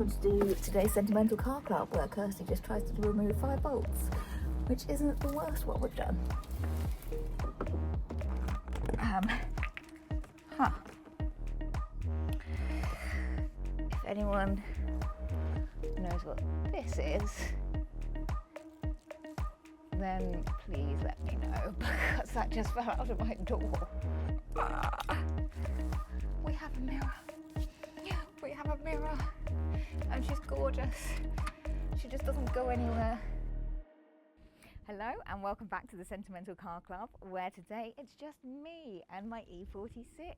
welcome to today's Sentimental Car Club, where Kirsty just tries to remove 5 bolts, which isn't the worst what we've done. If anyone knows what this is, then please let me know, because that just fell out of my door. We have a mirror. We have a mirror, and she's gorgeous. She just doesn't go anywhere. Hello and welcome back to the Sentimental Car Club, where today it's just me and my E46.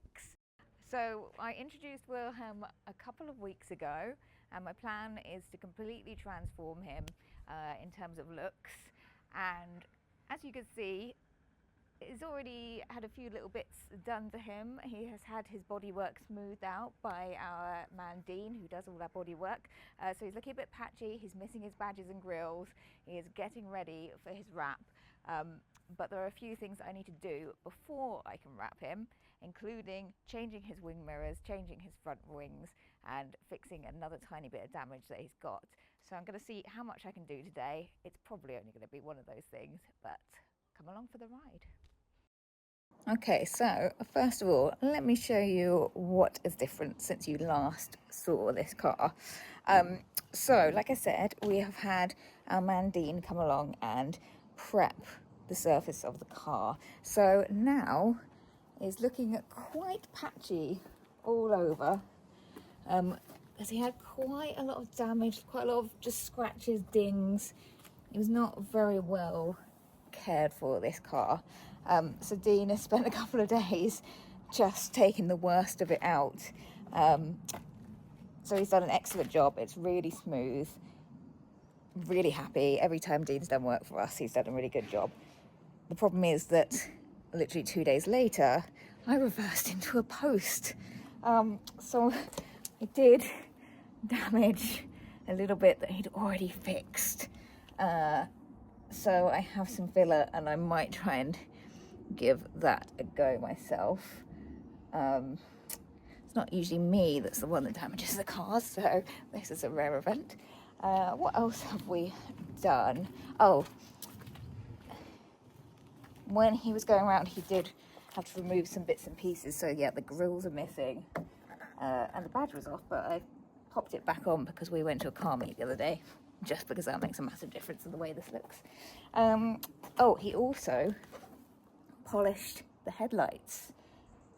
So I introduced Wilhelm a couple of weeks ago, and my plan is to completely transform him in terms of looks. And as you can see, he's already had a few little bits done to him. He has had his bodywork smoothed out by our man Dean, who does all our bodywork. So he's looking a bit patchy, he's missing his badges and grills, he is getting ready for his wrap. But there are a few things I need to do before I can wrap him, including changing his wing mirrors, changing his front wings, and fixing another tiny bit of damage that he's got. So I'm going to see how much I can do today. It's probably only going to be one of those things, but come along for the ride. Okay, so first of all, let me show you what is different since you last saw this car. So, like I said, we have had our man Dean come along and prep the surface of the car. So now it's looking quite patchy all over, because he had quite a lot of damage, quite a lot of just scratches, dings. He was not very well cared for, this car. So Dean has spent a couple of days just taking the worst of it out. So he's done an excellent job. It's really smooth, really happy. Every time Dean's done work for us, he's done a really good job. The problem is that literally 2 days later, I reversed into a post. So it did damage a little bit that he'd already fixed. So I have some filler, and I might try and give that a go myself. It's not usually me that's the one that damages the cars, so this is a rare event. What else have we done? Oh, when he was going around, he did have to remove some bits and pieces. So yeah, the grills are missing, and the badge was off, but I popped it back on because we went to a car meet the other day, just because that makes a massive difference in the way this looks. Oh, he also polished the headlights,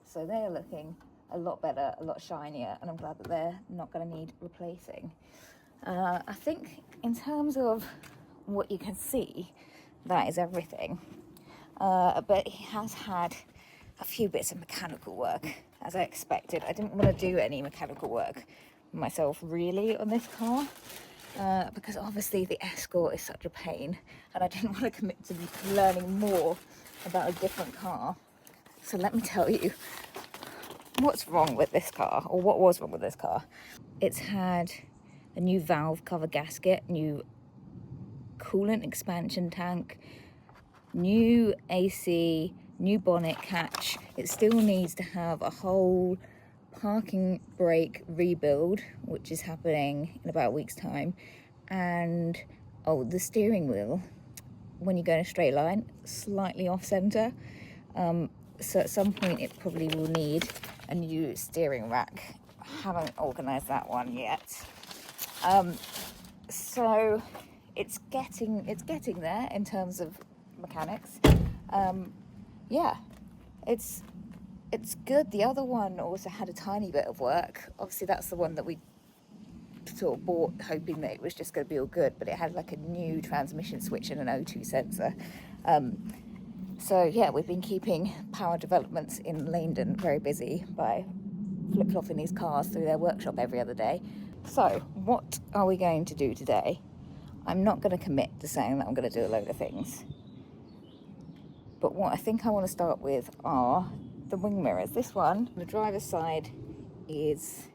so they're looking a lot better, a lot shinier, and I'm glad that they're not going to need replacing. I think in terms of what you can see, that is everything. But he has had a few bits of mechanical work, as I expected. I didn't want to do any mechanical work myself really on this car, because obviously the Escort is such a pain, and I didn't want to commit to learning more about a different car. So let me tell you what's wrong with this car, or what was wrong with this car. It's had a new valve cover gasket, new coolant expansion tank, new AC, new bonnet catch. It still needs to have a whole parking brake rebuild, which is happening in about a week's time. And oh, the steering wheel, when you go in a straight line, slightly off center. So at some point it probably will need a new steering rack. I haven't organized that one yet. So it's getting there in terms of mechanics. Yeah, it's good. The other one also had a tiny bit of work. Obviously that's the one that we sort of bought hoping that it was just going to be all good, but it had like a new transmission switch and an O2 sensor. So yeah, we've been keeping power developments in Leighton very busy by flip-flopping these cars through their workshop every other day. So what are we going to do today? I'm not going to commit to saying that I'm going to do a load of things, but what I think I want to start with are the wing mirrors. This one, the driver's side, is,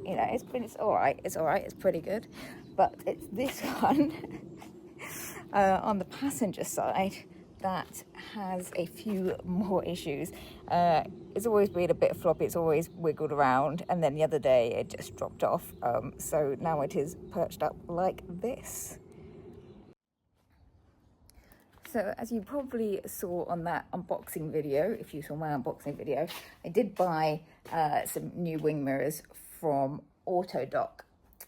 you know, it's all right, it's pretty good, but it's this one on the passenger side that has a few more issues. It's always been a bit floppy, it's always wiggled around, and then the other day it just dropped off. So now it is perched up like this. So as you probably saw on that unboxing video, if you saw my unboxing video, I did buy some new wing mirrors from Autodoc,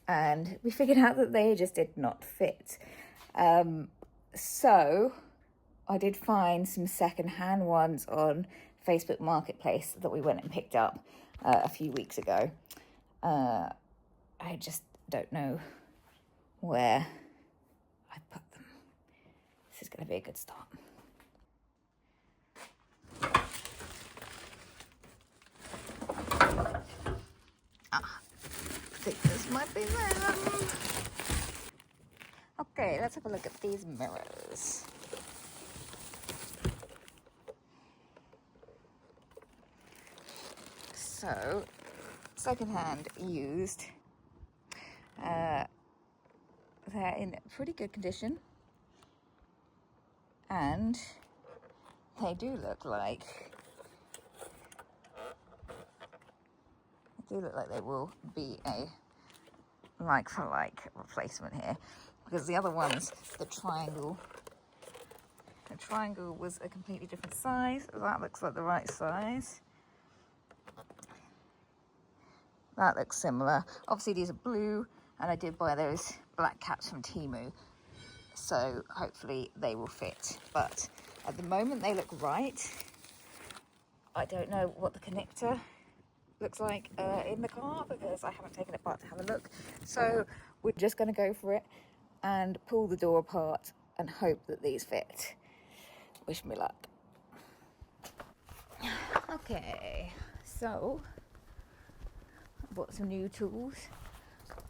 and we figured out that they just did not fit. So I did find some second-hand ones on Facebook Marketplace that we went and picked up a few weeks ago. I just don't know where I put them. This is going to be a good start. I think this might be them. Okay, let's have a look at these mirrors. So, second-hand, used. They're in pretty good condition, and they do look like they will be a like-for-like replacement here, because the other ones, the triangle was a completely different size. That looks like the right size. That looks similar. Obviously these are blue, and I did buy those black caps from Temu, so hopefully they will fit. But at the moment they look right. I don't know what the connector looks like in the car, because I haven't taken it apart to have a look. So we're just going to go for it and pull the door apart and hope that these fit. Wish me luck. Okay, so I bought some new tools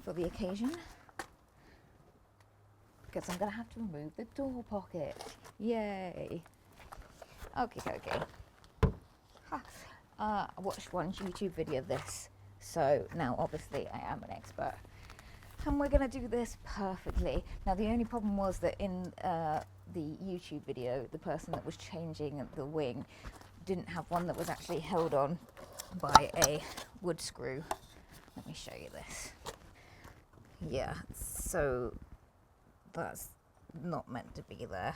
for the occasion, because I'm going to have to remove the door pocket. Yay. Okay. I watched one YouTube video of this, so now obviously I am an expert, and we're going to do this perfectly. Now the only problem was that in the YouTube video, the person that was changing the wing didn't have one that was actually held on by a wood screw. Let me show you this. Yeah, so that's not meant to be there.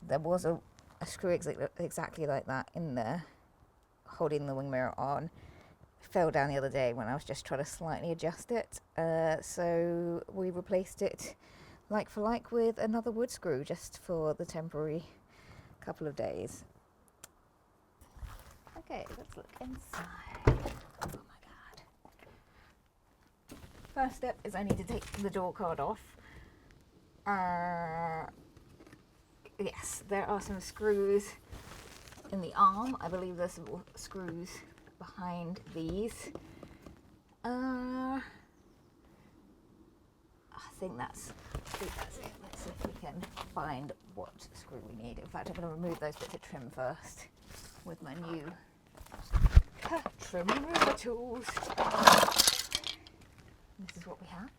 There was a screw exactly like that in there, holding the wing mirror on. It fell down the other day when I was just trying to slightly adjust it. So we replaced it like for like with another wood screw, just for the temporary couple of days. Okay, let's look inside. Oh my god. First step is I need to take the door card off. Yes, there are some screws in the arm. I believe there's some screws behind these. I think that's it. Let's see if we can find what screw we need. In fact, I'm going to remove those bits of trim first with my new trim remover tools. This is what we have.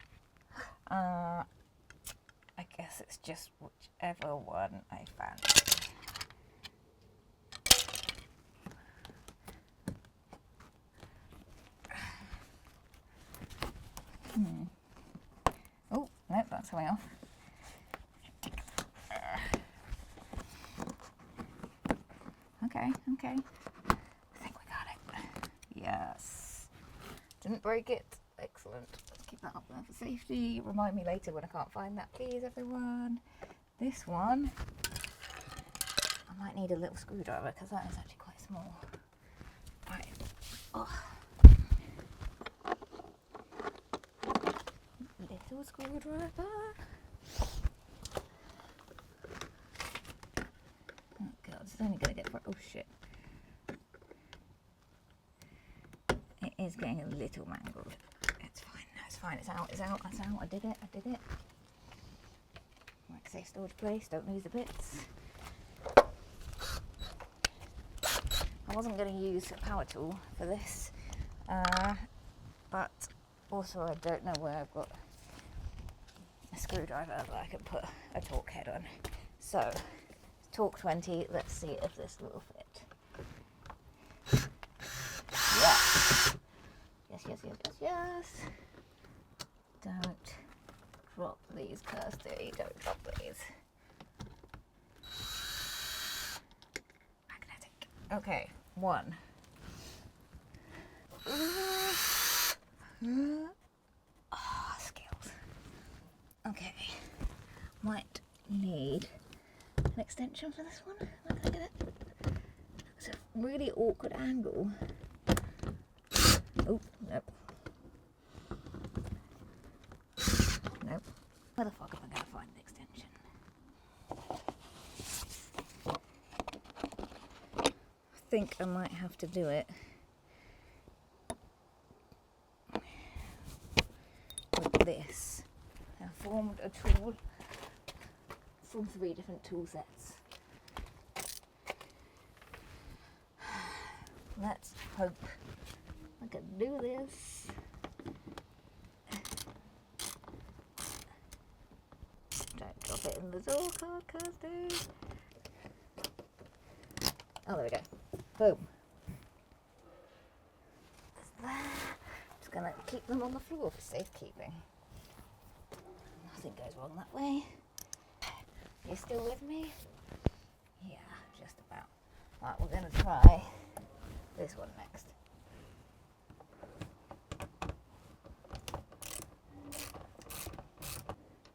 I guess it's just whichever one I fancy. Oh, no, that's coming off. Okay. I think we got it. Yes. Didn't break it. Excellent. Let's keep that up there for safety. Remind me later when I can't find that, please, everyone. This one, I might need a little screwdriver, because that is actually quite small. Right. Oh. Little screwdriver. Oh god, it's only going to get... Oh shit. It is getting a little mangled. It's fine. No, it's fine. It's out. I did it. Like I say, storage place. Don't lose the bits. I wasn't going to use a power tool for this, but also I don't know where I've got a a screwdriver that I can put a torque head on. So, torque 20, let's see if this will fit. Yes! Yes, yes, yes, yes, yes. Don't drop these, Kirsty. Don't drop these. Magnetic. Okay, 1. Skills. Okay. Might need an extension for this one. Am I gonna get it? It's a really awkward angle. Oh, nope. Nope. Where the fuck am I going to find an extension? I think I might have to do it with this. I formed a tool from 3 different tool sets. Let's hope I can do this. Don't drop it in the door card, Kirsty. Oh, there we go. Boom. That's there. Just gonna keep them on the floor for safekeeping. Nothing goes wrong that way. You still with me? Yeah, just about. Right, we're gonna try this one next.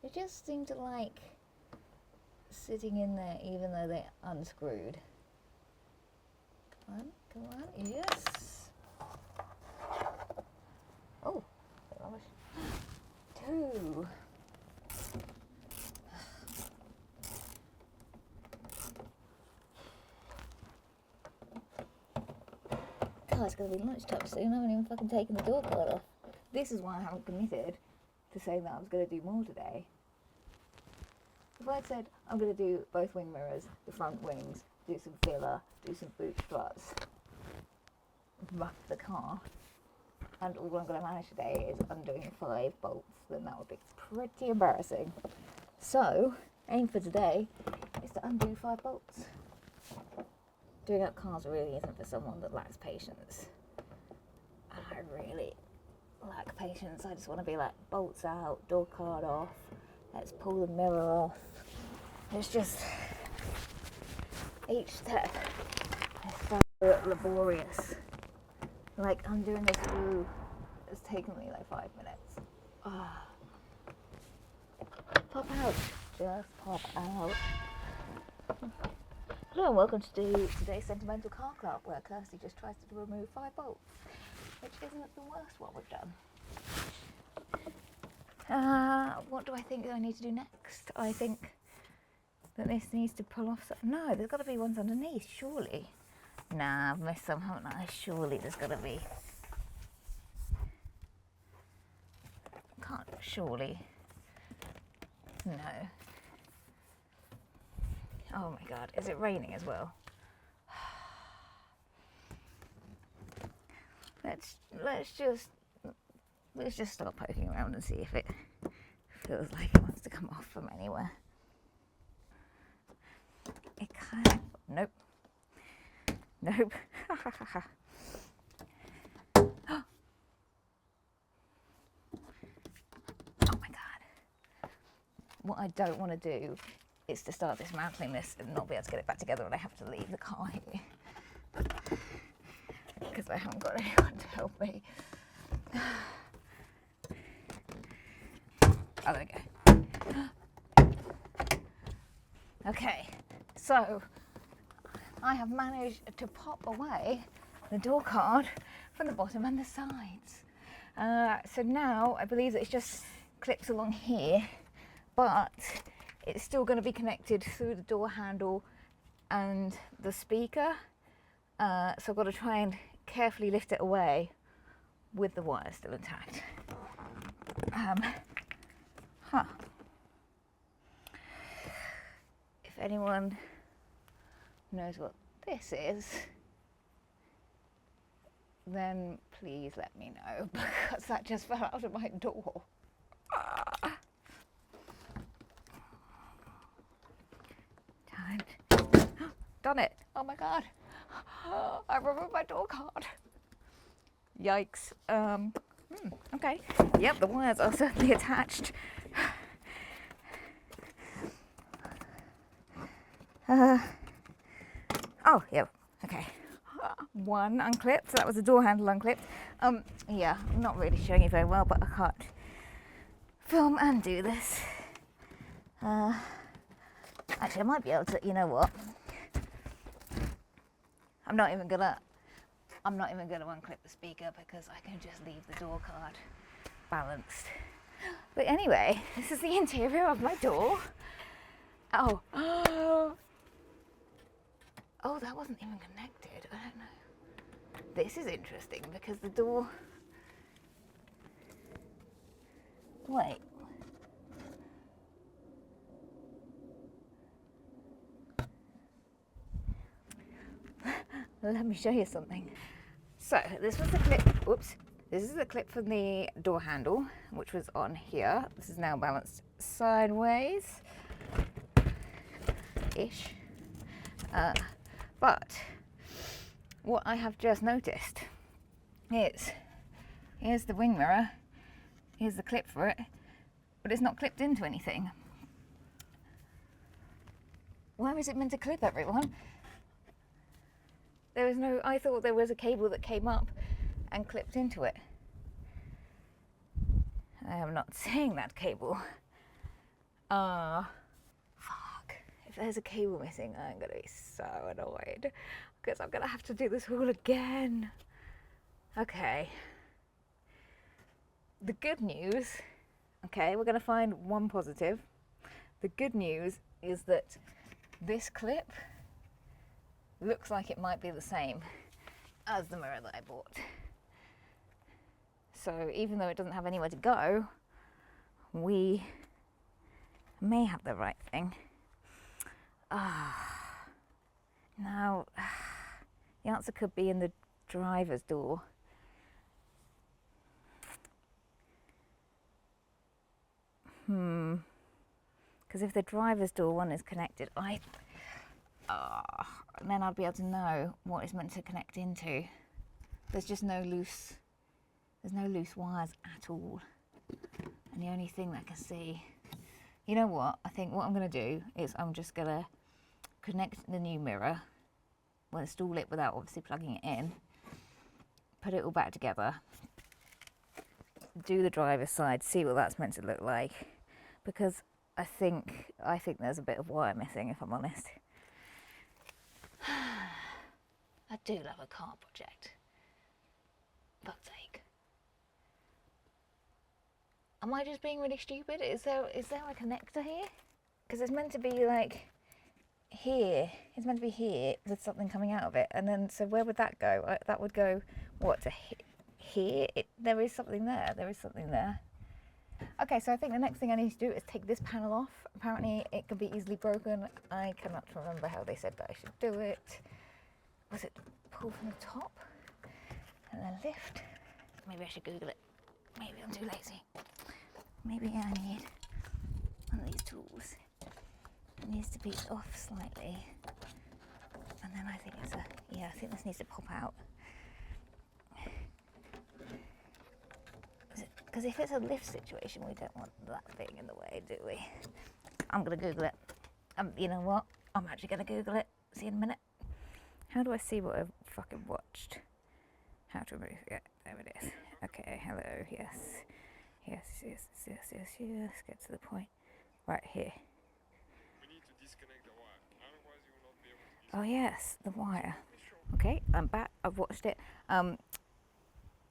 They just seem to like sitting in there even though they're unscrewed. Come on, come on, yes. Oh, rubbish. 2. God, it's going to be lunchtime soon. I haven't even fucking taken the door card off. This is why I haven't committed to saying that I was going to do more today. If I'd said I'm going to do both wing mirrors, the front wings, do some filler, do some boot struts, rough the car, and all I'm going to manage today is undoing 5 bolts, then that would be pretty embarrassing. So, aim for today is to undo 5 bolts. Doing up cars really isn't for someone that lacks patience. And I really lack patience. I just want to be like, bolts out, door card off, let's pull the mirror off. It's just, each step is so laborious. Like undoing a screw has taken me like 5 minutes. Pop out, just pop out. Hello and welcome to today's Sentimental Car Club, where Kirsty just tries to remove 5 bolts, which isn't the worst one we've done. What do I think that I need to do next? I think that this needs to pull off some... No, there's got to be ones underneath, surely. Nah, I've missed some, haven't I? Surely there's got to be... Can't, surely. No. Oh my god, is it raining as well? Let's just start poking around and see if it feels like it wants to come off from anywhere. It kind of... Nope. Nope. Oh my god. What I don't want to do is to start dismantling this and not be able to get it back together, and I have to leave the car here because I haven't got anyone to help me. Oh, there we go. Okay, so I have managed to pop away the door card from the bottom and the sides. So now I believe that it just clips along here, but it's still going to be connected through the door handle and the speaker. So I've got to try and carefully lift it away with the wire still intact. If anyone knows what this is, then please let me know, because that just fell out of my door. done it. Oh my God. I removed my door card. Yikes. Okay. Yep, the wires are certainly attached. Oh, yeah, okay. One unclipped, so that was the door handle unclipped. Yeah, I'm not really showing you very well, but I can't film and do this. Actually, I might be able to, you know what? I'm not even gonna unclip the speaker because I can just leave the door card balanced. But anyway, this is the interior of my door. Oh, oh, that wasn't even connected. I don't know. This is interesting because the door. Wait. Let me show you something. So this was the clip. Oops. This is the clip from the door handle, which was on here. This is now balanced sideways. Ish. But what I have just noticed is here's the wing mirror, here's the clip for it, but it's not clipped into anything. Where is it meant to clip, everyone? There is no, I thought there was a cable that came up and clipped into it. I am not seeing that cable. Fuck. If there's a cable missing, I'm gonna be so annoyed because I'm gonna have to do this all again. Okay. The good news, okay, we're gonna find one positive. The good news is that this clip looks like it might be the same as the mirror that I bought. So even though it doesn't have anywhere to go, we may have the right thing. Now, the answer could be in the driver's door. Because if the driver's door one is connected, then I'd be able to know what it's meant to connect into. There's just no loose wires at all. And the only thing that I can see, you know what? I think what I'm going to do is I'm just going to connect the new mirror, well, install it without obviously plugging it in, put it all back together, do the driver's side, see what that's meant to look like, because I think there's a bit of wire missing, if I'm honest. I do love a car project. Fuck's sake. Am I just being really stupid? Is there a connector here? Because it's meant to be like here. It's meant to be here with something coming out of it. And then, so where would that go? That would go, what, to here? There is something there. There is something there. Okay, so I think the next thing I need to do is take this panel off. Apparently it can be easily broken. I cannot remember how they said that I should do it. Was it pull from the top and then lift? Maybe I should Google it. Maybe I'm too lazy. Maybe I need one of these tools. It needs to be off slightly. And then I think I think this needs to pop out. Because if it's a lift situation, we don't want that thing in the way, do we? I'm going to Google it. You know what? I'm actually going to Google it. See you in a minute. How do I see what I've fucking watched? How to remove it. There it is. Okay, hello, yes. Yes. Get to the point. Right here. We need to disconnect the wire. Otherwise you will not be able to disconnect. Oh yes, the wire. Okay, I'm back. I've watched it.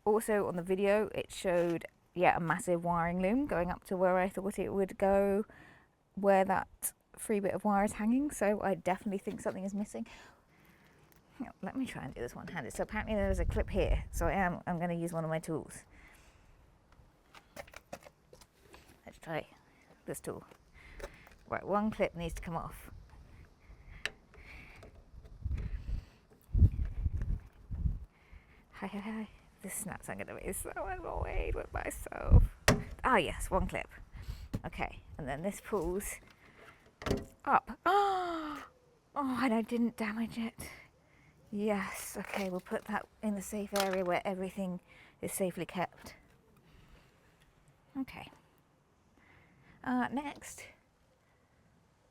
Also on the video, it showed a massive wiring loom going up to where I thought it would go, where that free bit of wire is hanging. So I definitely think something is missing. Let me try and do this one-handed. So apparently there's a clip here. So I'm going to use one of my tools. Let's try this tool. Right, one clip needs to come off. Hi. This snaps, I'm going to be so annoyed with myself. Ah, yes, one clip. Okay, and then this pulls up. Oh, Oh, and I didn't damage it. Yes, okay, we'll put that in the safe area where everything is safely kept. Okay. Next,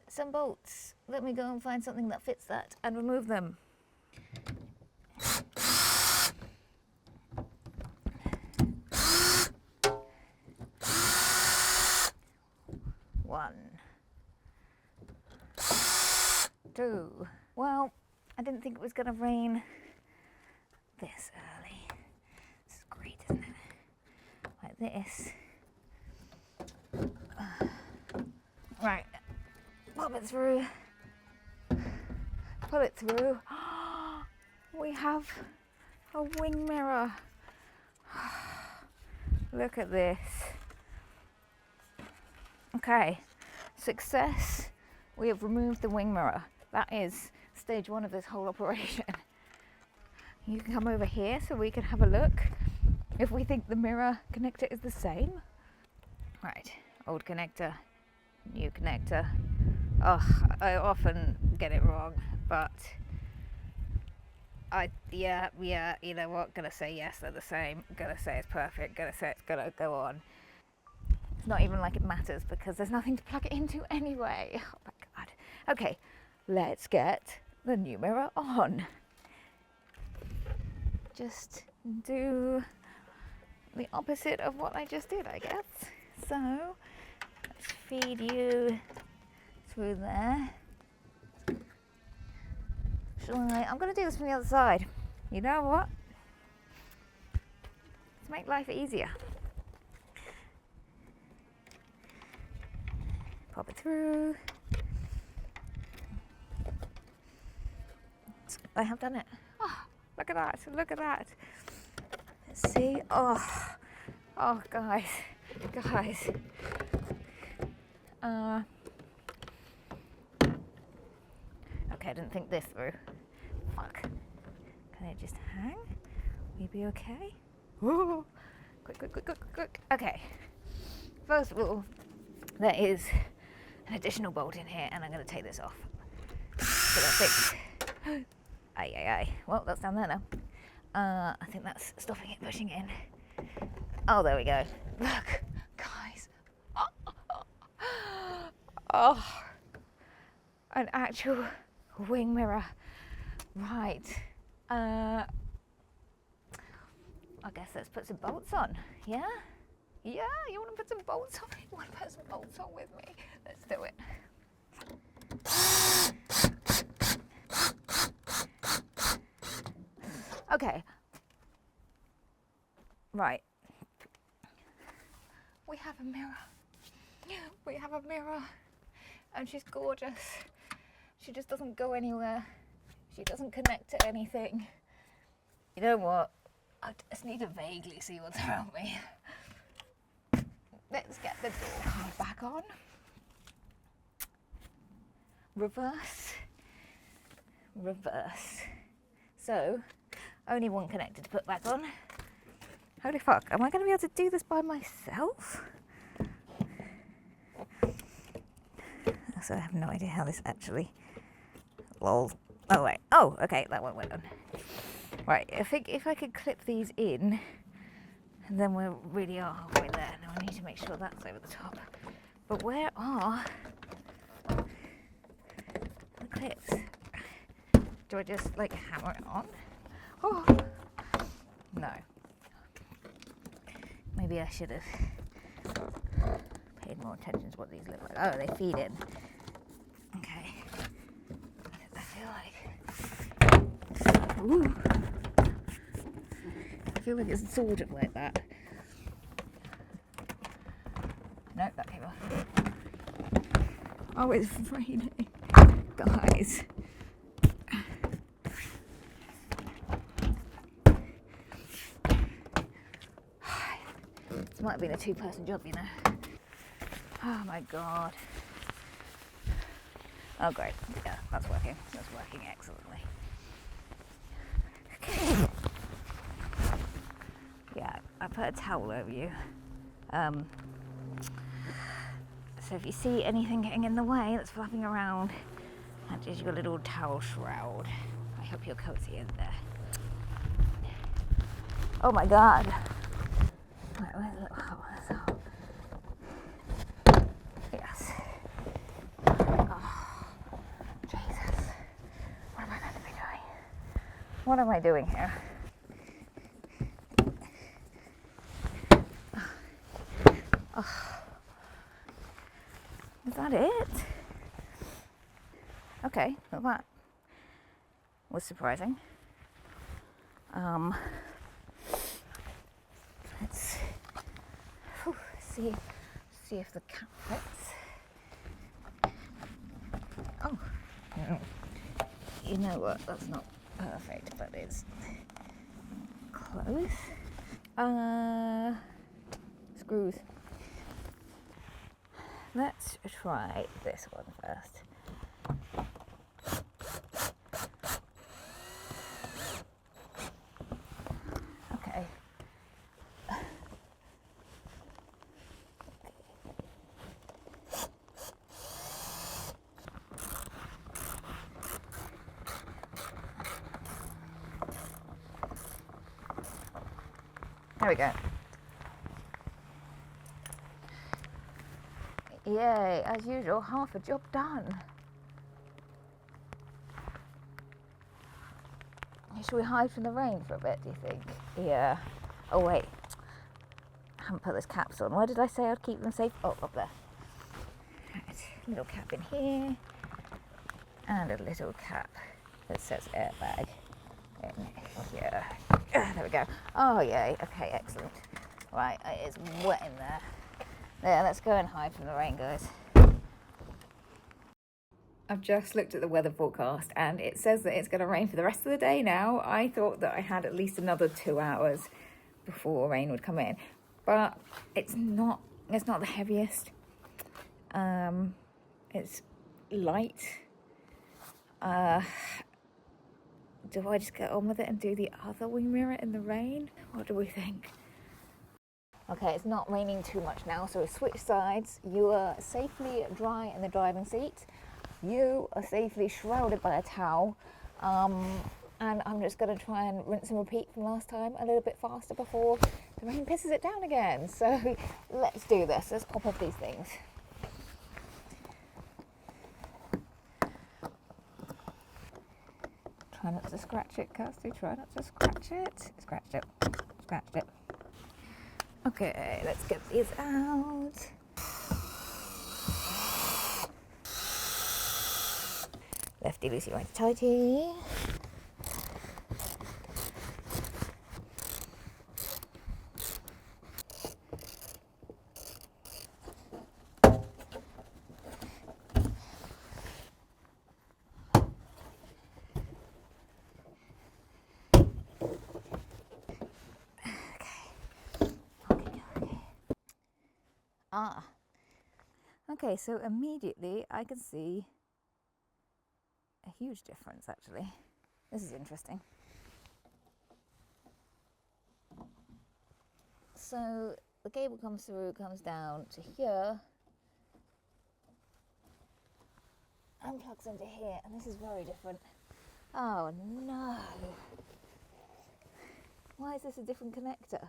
some bolts. Let me go and find something that fits that and remove them. One. Two. Well, I didn't think it was going to rain this early. This is great, isn't it? Like this. Right. Pop it through. Pull it through. We have a wing mirror. Look at this. Okay. Success. We have removed the wing mirror. That is stage one of this whole operation. You can come over here so we can have a look if we think the mirror connector is the same. Right, old connector, new connector. Oh, I often get it wrong, but yeah, you know what, gonna say yes, they're the same, gonna say it's perfect, gonna say it's gonna go on. It's not even like it matters because there's nothing to plug it into anyway. Oh my God. Okay, let's get the new mirror on. Just do the opposite of what I just did, I guess. So, let's feed you through there. I'm going to do this from the other side. You know what? Let's make life easier. Pop it through. I have done it. Oh, look at that, look at that. Let's see. Oh, guys. Okay, I didn't think this through. Fuck. Can it just hang? Will you be okay? Ooh. Quick. Okay. First of all, there is an additional bolt in here, and I'm going to take this off. So that's it. Aye. Well, that's down there now. I think that's stopping it pushing in. Oh, there we go. Look, guys. Oh, an actual wing mirror. Right. I guess let's put some bolts on. Yeah? Yeah, you want to put some bolts on? You want to put some bolts on with me? Let's do it. Okay. Right. We have a mirror. We have a mirror. And she's gorgeous. She just doesn't go anywhere. She doesn't connect to anything. You know what? I just need to vaguely see what's around me. Let's get the door card back on. Reverse. So, only one connector to put back on. Holy fuck, am I going to be able to do this by myself? So I have no idea how this actually... Lol. Oh wait, oh okay, that one went on. Right, I think if I could clip these in, then we really are halfway there. Now I need to make sure that's over the top. But where are the clips? Do I just like hammer it on? Oh, no. Maybe I should have paid more attention to what these look like. Oh, they feed in. Okay. I feel like it's sort of like that. No, that came off. Oh, it's raining. Guys. This might have been a two-person job, you know. Oh my God. Oh great, yeah, that's working. That's working excellently. Okay. Yeah, I put a towel over you. So if you see anything getting in the way that's flapping around, That is your little towel shroud. I hope you're cozy in there. Oh my god. Wait, where's the little Yes. Oh, Jesus. What am I meant to be doing? What am I doing here? Oh. Is that it? Okay, well that was surprising. Let's see if the cap fits. Oh, you know what? That's not perfect, but it's close. Screws. Let's try this one first. Okay. There we go. Yay, as usual, half a job done. Should we hide from the rain for a bit, do you think? Yeah. Oh wait, I haven't put those caps on. Where did I say I'd keep them safe? Oh, up there. Right, little cap in here. And a little cap that says airbag in here. There we go. Oh yay, okay, excellent. Right, it is wet in there. There, let's go and hide from the rain, guys. I've just looked at the weather forecast and it says that it's going to rain for the rest of the day now. I thought that I had at least another 2 hours before rain would come in, but it's not the heaviest. It's light. Do I just get on with it and do the other wing mirror in the rain? What do we think? Okay, it's not raining too much now, so we switch sides. You are safely dry in the driving seat. You are safely shrouded by a towel. And I'm just going to try and rinse and repeat from last time a little bit faster before the rain pisses it down again. So let's do this. Let's pop off these things. Try not to scratch it, Kirsty. Try not to scratch it. Scratched it. Scratched it. Okay, let's get these out. Lefty loosey, righty tighty. Okay, so immediately I can see a huge difference actually. This is interesting. So the cable comes through, comes down to here and plugs into here, and this is very different. Oh no! Why is this a different connector?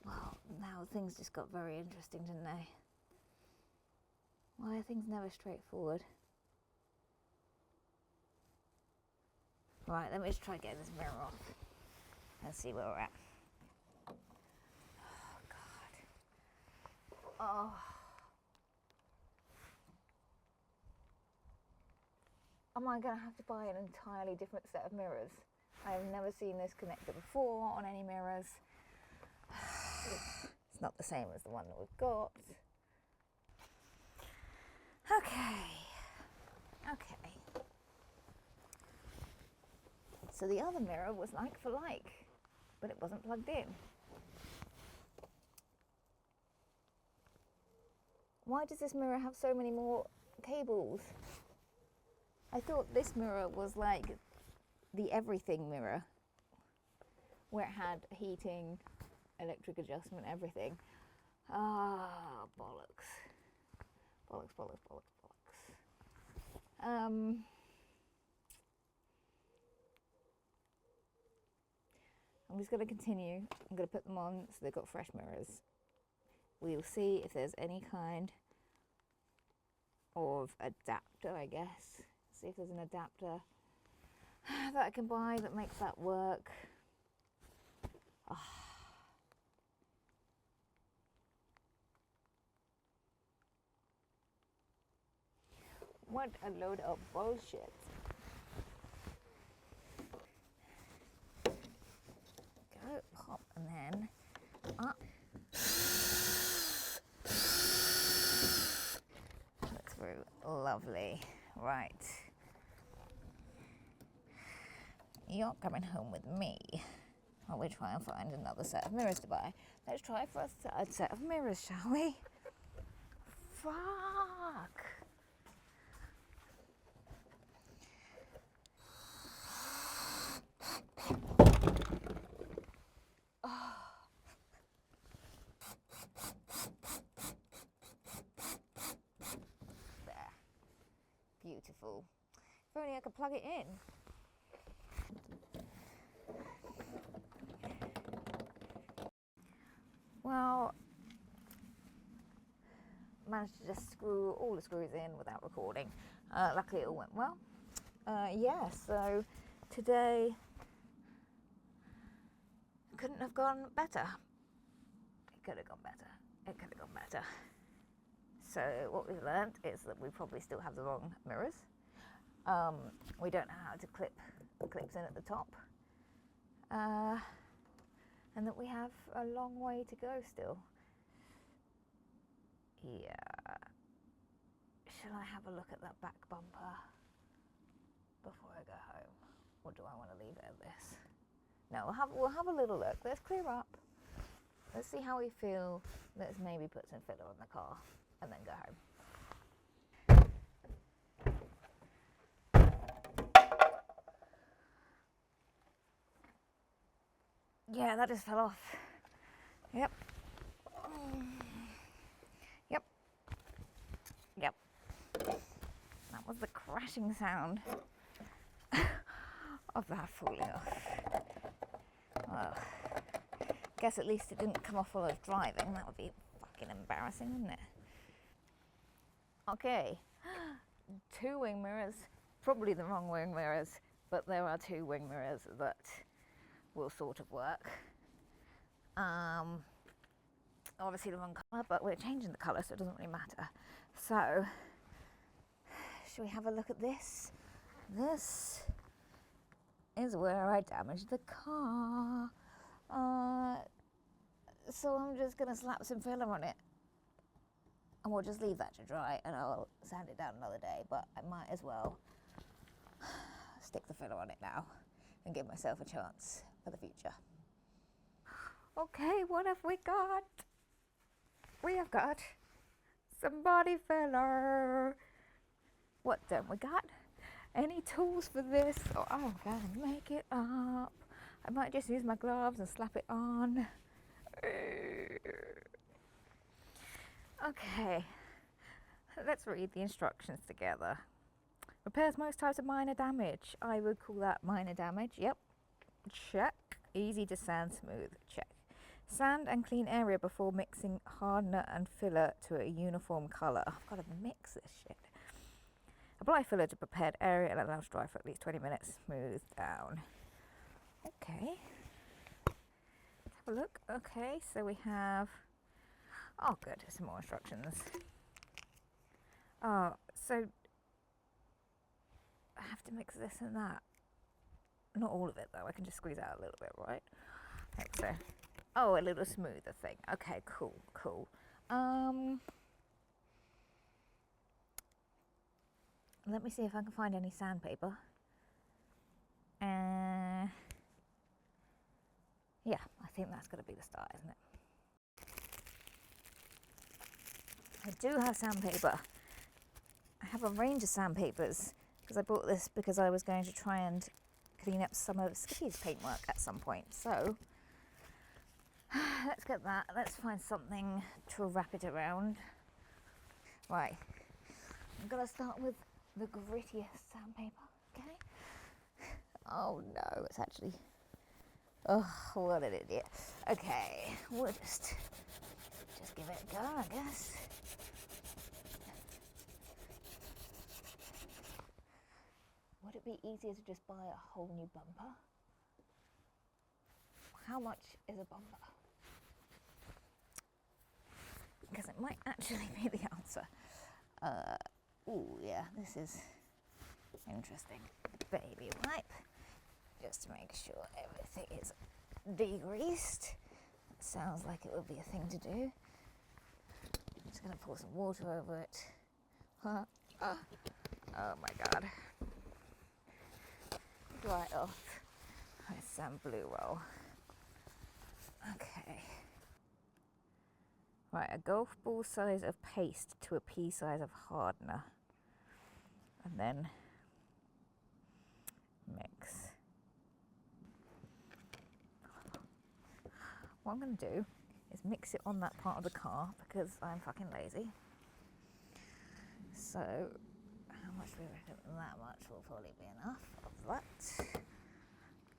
Well, now things just got very interesting, didn't they? Why are things never straightforward? Right, let me just try getting this mirror off and see where we're at. Oh, God. Oh. Am I going to have to buy an entirely different set of mirrors? I have never seen this connector before on any mirrors. It's not the same as the one that we've got. Okay. So the other mirror was like for like, but it wasn't plugged in. Why does this mirror have so many more cables? I thought this mirror was like the everything mirror, where it had heating, electric adjustment, everything. Ah, bollocks. Bollocks. I'm just going to continue. I'm going to put them on so they've got fresh mirrors. We'll see if there's any kind of adapter, I guess. See if there's an adapter that I can buy that makes that work. Oh. What a load of bullshit. Go, pop, and then up. Looks very lovely. Right. You're coming home with me while we try and find another set of mirrors to buy. Let's try for a third set of mirrors, shall we? Fuck. There. Beautiful. If only I could plug it in. Well, managed to just screw all the screws in without recording. Luckily it all went well. Yeah, so today couldn't have gone better. It could have gone better. It could have gone better. So what we've learned is that we probably still have the wrong mirrors. We don't know how to clip the clips in at the top. And that we have a long way to go still. Yeah. Shall I have a look at that back bumper before I go home? Or do I want to leave it at this? No, we'll have a little look. Let's clear up. Let's see how we feel. Let's maybe put some filler on the car and then go home. Yeah, that just fell off. Yep. Yep. Yep. That was the crashing sound of that falling off. Well, guess at least it didn't come off while I was driving. That would be fucking embarrassing, wouldn't it? Okay. 2 wing mirrors. Probably the wrong wing mirrors, but there are 2 wing mirrors that will sort of work. Obviously the wrong colour, but we're changing the colour so it doesn't really matter. So, shall we have a look at this? This is where I damaged the car. So I'm just going to slap some filler on it. And we'll just leave that to dry and I'll sand it down another day, but I might as well stick the filler on it now and give myself a chance for the future. Okay, what have we got? We have got some body filler. What don't we got? Any tools for this? Oh, I'm gonna make it up. I might just use my gloves and slap it on. Okay, let's read the instructions together. Repairs most types of minor damage. I would call that minor damage. Yep. Check. Easy to sand smooth. Check. Sand and clean area before mixing hardener and filler to a uniform colour. I've got to mix this shit. Apply filler to prepared area and allow to dry for at least 20 minutes. Smooth down. Okay. Let's have a look. Okay, so we have... Oh, good. Some more instructions. Oh, so... I have to mix this and that. Not all of it, though. I can just squeeze out a little bit, right? Like so. Oh, a little smoother thing. Okay, cool, cool. Let me see if I can find any sandpaper. Yeah, I think that's going to be the start, isn't it? I do have sandpaper. I have a range of sandpapers because I bought this because I was going to try and clean up some of Skippy's paintwork at some point. So let's get that. Let's find something to wrap it around. Right, I'm going to start with the grittiest sandpaper, okay? Oh no, it's actually, oh, what an idiot. Okay, we'll just give it a go, I guess. Would it be easier to just buy a whole new bumper? How much is a bumper? Because it might actually be the answer. Oh yeah, this is interesting. Baby wipe, just to make sure everything is degreased. Sounds like it would be a thing to do. I'm just gonna pour some water over it. Oh my god. Dry off with some blue roll. Okay. Right, a golf ball size of paste to a pea size of hardener. And then mix. What I'm going to do is mix it on that part of the car because I'm fucking lazy. So, how much do we reckon? That much will probably be enough of that.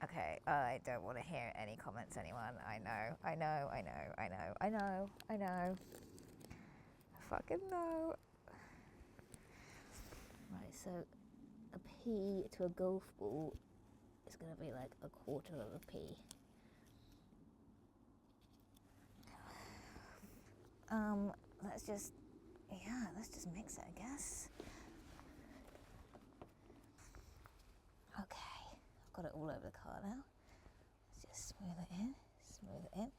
Okay, I don't want to hear any comments, anyone. I know. I fucking know. Right, so a pea to a golf ball is going to be like a quarter of a pea. Let's just mix it, I guess. Okay, I've got it all over the car now. Let's just smooth it in, smooth it in,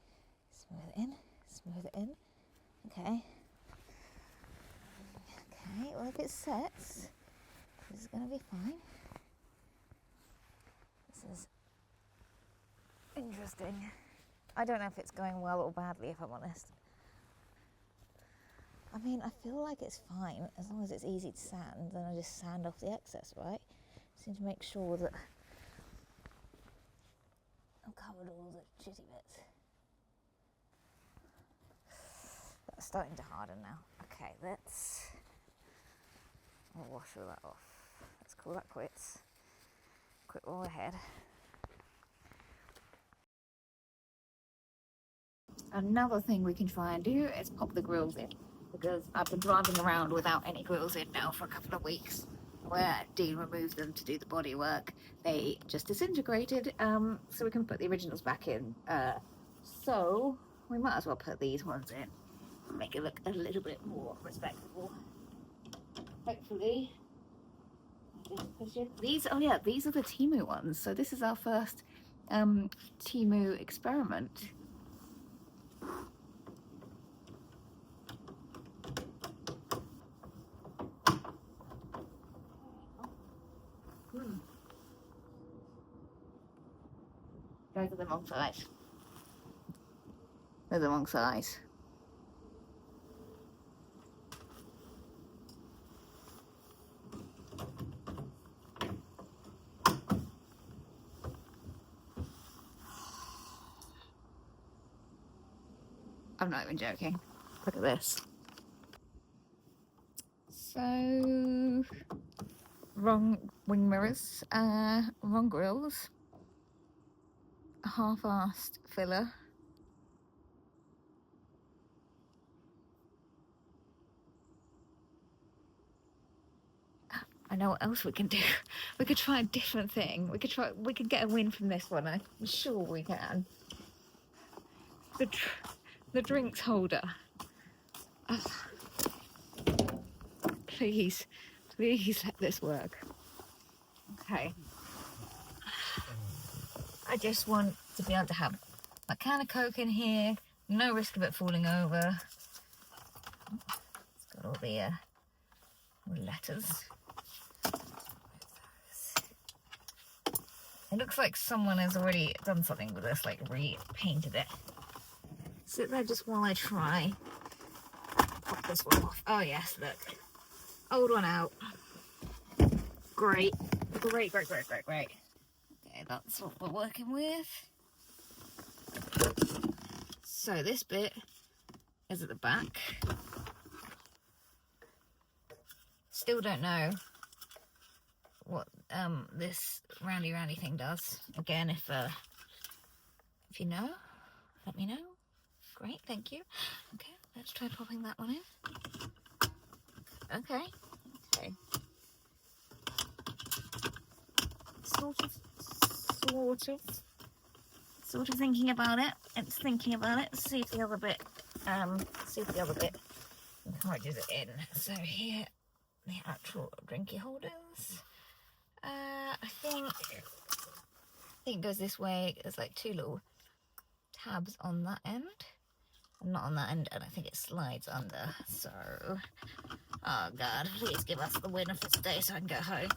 smooth it in, smooth it in. Okay. Okay, well if it sets, this is going to be fine. This is interesting. I don't know if it's going well or badly, if I'm honest. I mean, I feel like it's fine as long as it's easy to sand, then I just sand off the excess, right? Just need to make sure that I've covered all the shitty bits. That's starting to harden now. Okay, I'll wash all that off. Let's call that quits. Quit all ahead. Another thing we can try and do is pop the grills in, because I've been driving around without any grills in now for a couple of weeks. Where Dean removed them to do the body work, they just disintegrated, so we can put the originals back in. So we might as well put these ones in, make it look a little bit more respectable. Hopefully. These are the Temu ones. So this is our first Temu experiment. Those are the wrong size. They're the wrong size. I'm not even joking. Look at this. So, wrong wing mirrors, wrong grills, half-assed filler. I know what else we can do. We could try a different thing. We could get a win from this one. I'm sure we can. The drinks holder. Oh. Please let this work. Okay. I just want to be able to have my can of Coke in here, no risk of it falling over. It's got all the letters. It looks like someone has already done something with this, like repainted it. Sit there just while I try. Pop this one off. Oh yes, look. Old one out. Great. Great. Okay, that's what we're working with. So this bit is at the back. Still don't know what this roundy thing does. Again, if you know, let me know. Great, thank you. Okay, let's try popping that one in. Okay. Sort of thinking about it. It's thinking about it. See if the other bit encourages it in. So here, the actual drinky holders. I think it goes this way. There's like 2 little tabs on that end, and not on that end, and I think it slides under. So, oh God, please give us the winner for today so I can go home.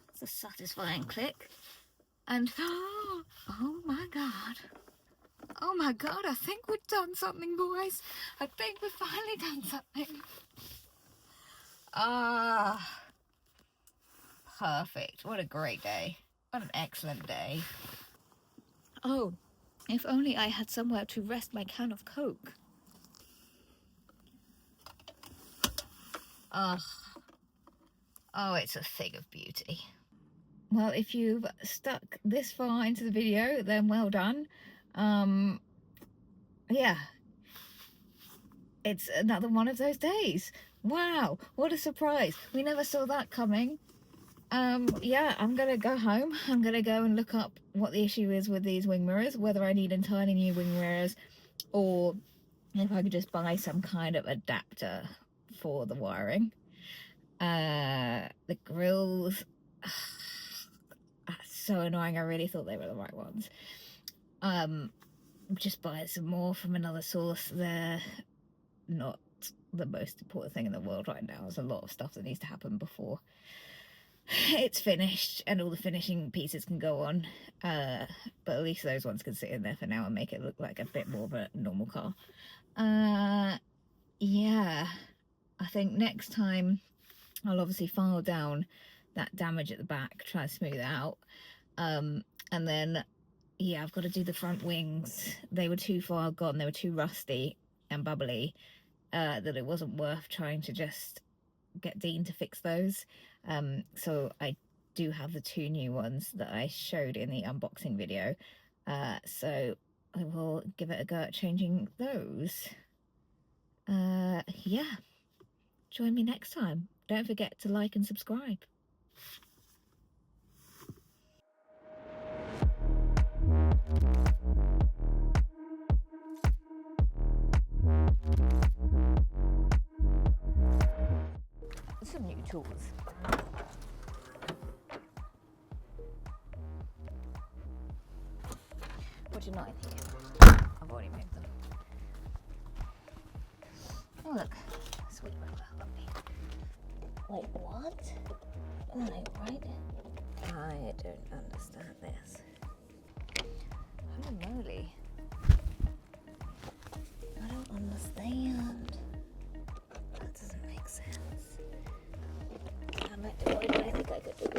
It's a satisfying click, and oh my God. Oh my God, I think we've done something, boys. I think we've finally done something. Ah, perfect. What a great day. What an excellent day. Oh, if only I had somewhere to rest my can of Coke. Oh, it's a thing of beauty. Well, if you've stuck this far into the video, then well done. Yeah, it's another one of those days. Wow, what a surprise. We never saw that coming. Yeah, I'm gonna go home. I'm gonna go and look up what the issue is with these wing mirrors, whether I need entirely new wing mirrors, or if I could just buy some kind of adapter for the wiring. The grills, so annoying. I really thought they were the right ones. Just buy some more from another source. They're not the most important thing in the world right now. There's a lot of stuff that needs to happen before it's finished and all the finishing pieces can go on, but at least those ones can sit in there for now and make it look like a bit more of a normal car. Yeah, I think next time I'll obviously file down that damage at the back, try to smooth it out, and then yeah, I've got to do the front wings. They were too far gone, they were too rusty and bubbly, that it wasn't worth trying to just get Dean to fix those. So I do have the 2 new ones that I showed in the unboxing video, so I will give it a go at changing those. Yeah, join me next time. Don't forget to like and subscribe. Some new tools. What do you like here? I've already moved them. Oh look, sweet brother, lovely. Wait, what? No, right? I don't understand this. Holy moly. I don't understand. That doesn't make sense. Damn it, what did I think I could do?